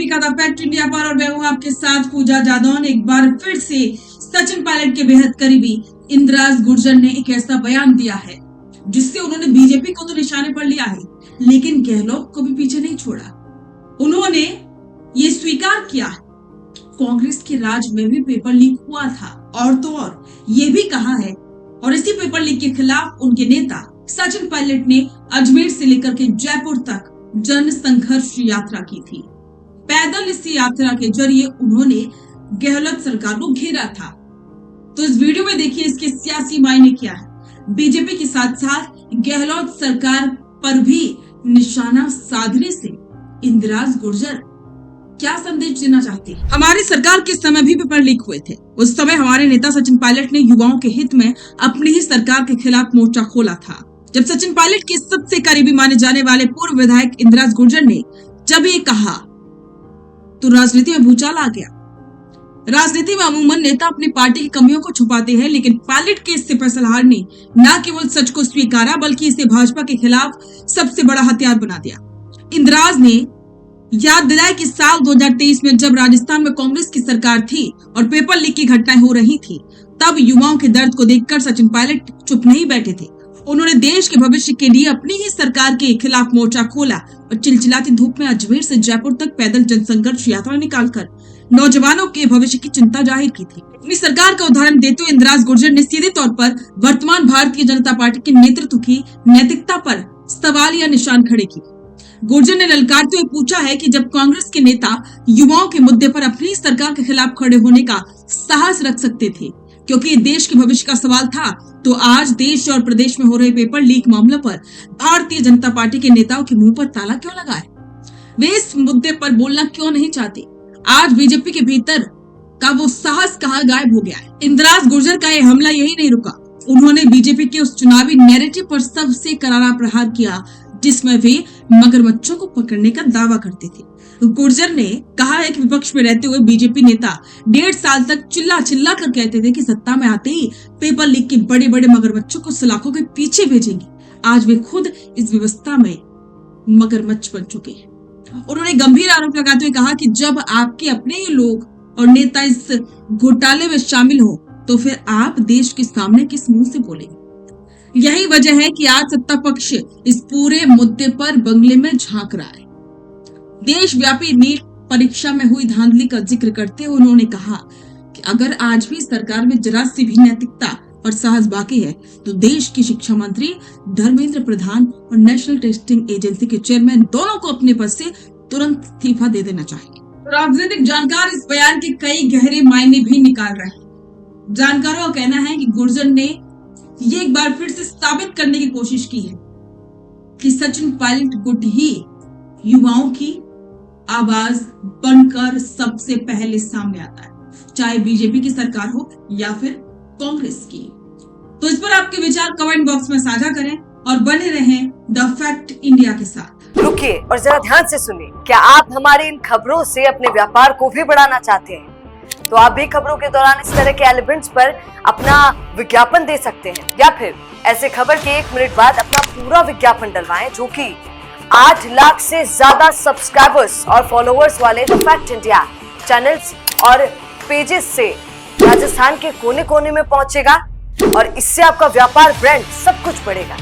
सभी का the fact India पर और मैं हूं आपके साथ पूजा जादौन। एक बार फिर से सचिन पायलट के बेहद करीबी इंद्राज गुर्जर ने एक ऐसा बयान दिया है जिससे उन्होंने बीजेपी को तो निशाने पर लिया है, लेकिन गहलोत को भी पीछे नहीं छोड़ा। उन्होंने ये स्वीकार किया है कांग्रेस के राज में भी पेपर लीक हुआ था और तो और ये भी कहा है और इसी पेपर लीक के खिलाफ उनके नेता सचिन पायलट ने अजमेर से लेकर के जयपुर तक जन संघर्ष यात्रा की थी। पैदल इस यात्रा के जरिए उन्होंने गहलोत सरकार को घेरा था। तो इस वीडियो में देखिए इसके सियासी मायने क्या है। बीजेपी के साथ साथ गहलोत सरकार पर भी निशाना साधने से इंदिराज गुर्जर क्या संदेश देना चाहती है। हमारी सरकार के समय भी पेपर लीक हुए थे। उस समय हमारे नेता सचिन पायलट ने युवाओं के हित में अपनी ही सरकार के खिलाफ मोर्चा खोला था। जब सचिन पायलट के सबसे करीबी माने जाने वाले पूर्व विधायक इंदिराज गुर्जर ने जब ये कहा तो राजनीति में भूचाल आ गया। राजनीति में अमूमन नेता अपनी पार्टी की कमियों को छुपाते हैं, लेकिन पायलट के सिपह सलाहकार ने न केवल सच को स्वीकारा बल्कि इसे भाजपा के खिलाफ सबसे बड़ा हथियार बना दिया। इंदिराज ने याद दिलाया कि साल 2023 में जब राजस्थान में कांग्रेस की सरकार थी और पेपर लीक की घटनाएं हो रही थी, तब युवाओं के दर्द को देखकर सचिन पायलट चुप नहीं बैठे थे। उन्होंने देश के भविष्य के लिए अपनी ही सरकार के खिलाफ मोर्चा खोला और चिलचिलाती धूप में अजमेर से जयपुर तक पैदल जनसंघर्ष यात्रा निकालकर नौजवानों के भविष्य की चिंता जाहिर की थी। अपनी सरकार का उदाहरण देते हुए इंदिराज गुर्जर ने सीधे तौर पर वर्तमान भारतीय जनता पार्टी के नेतृत्व की नैतिकता पर सवालिया निशान खड़े किए। गुर्जर ने ललकारते हुए पूछा है कि जब कांग्रेस के नेता युवाओं के मुद्दे पर अपनी सरकार के खिलाफ खड़े होने का साहस रख सकते थे, क्योंकि देश के भविष्य का सवाल था, तो आज देश और प्रदेश में हो रहे पेपर लीक मामलों पर भारतीय जनता पार्टी के नेताओं के मुंह पर ताला क्यों लगा है? वे इस मुद्दे पर बोलना क्यों नहीं चाहते? आज बीजेपी के भीतर का वो साहस कहाँ गायब हो गया है? इंदिराज गुर्जर का ये हमला यही नहीं रुका। उन्होंने बीजेपी के उस चुनावी नैरेटिव पर सबसे करारा प्रहार किया जिसमें वे मगरमच्छों को पकड़ने का दावा करते थे। गुर्जर ने कहा है कि विपक्ष में रहते हुए बीजेपी नेता 1.5 साल तक चिल्ला चिल्ला कर कहते थे कि सत्ता में आते ही पेपर लीक के बड़े बड़े मगरमच्छों को सलाखों के पीछे भेजेंगे। आज वे खुद इस व्यवस्था में मगरमच्छ बन चुके हैं। उन्होंने गंभीर आरोप लगाते हुए कहा कि जब आपके अपने ही लोग और नेता इस घोटाले में शामिल हो तो फिर आप देश के सामने किस मुंह से बोलेंगे? यही वजह है कि आज सत्ता पक्ष इस पूरे मुद्दे पर बंगले में झांक रहा है। देशव्यापी नीट परीक्षा में हुई धांधली का जिक्र करते हुए उन्होंने कहा कि अगर आज भी सरकार में जरा सी भी नैतिकता और साहस बाकी है तो देश की शिक्षा मंत्री धर्मेंद्र प्रधान और नेशनल टेस्टिंग एजेंसी के चेयरमैन दोनों को अपने पद से तुरंत इस्तीफा दे देना चाहिए। राजनीतिक जानकार इस बयान के कई गहरे मायने भी निकाल रहे हैं। जानकारों का कहना है कि गुर्जर ने ये एक बार फिर से साबित करने की कोशिश की है कि सचिन पायलट गुट ही युवाओं की आवाज बनकर सबसे पहले सामने आता है, चाहे बीजेपी की सरकार हो या फिर कांग्रेस की। तो इस पर आपके विचार कमेंट बॉक्स में साझा करें और बने रहें द फैक्ट इंडिया के साथ। रुकिए और जरा ध्यान से सुनिए। क्या आप हमारी इन खबरों से अपने व्यापार को भी बढ़ाना चाहते हैं? तो आप भी खबरों के दौरान इस तरह के एलिमेंट्स पर अपना विज्ञापन दे सकते हैं, या फिर ऐसे खबर के 1 मिनट बाद अपना पूरा विज्ञापन डलवाएं, जो कि 8 लाख से ज्यादा सब्सक्राइबर्स और फॉलोअर्स वाले द फैक्ट इंडिया चैनल्स और पेजेस से राजस्थान के कोने कोने में पहुंचेगा और इससे आपका व्यापार, ब्रांड सब कुछ बढ़ेगा।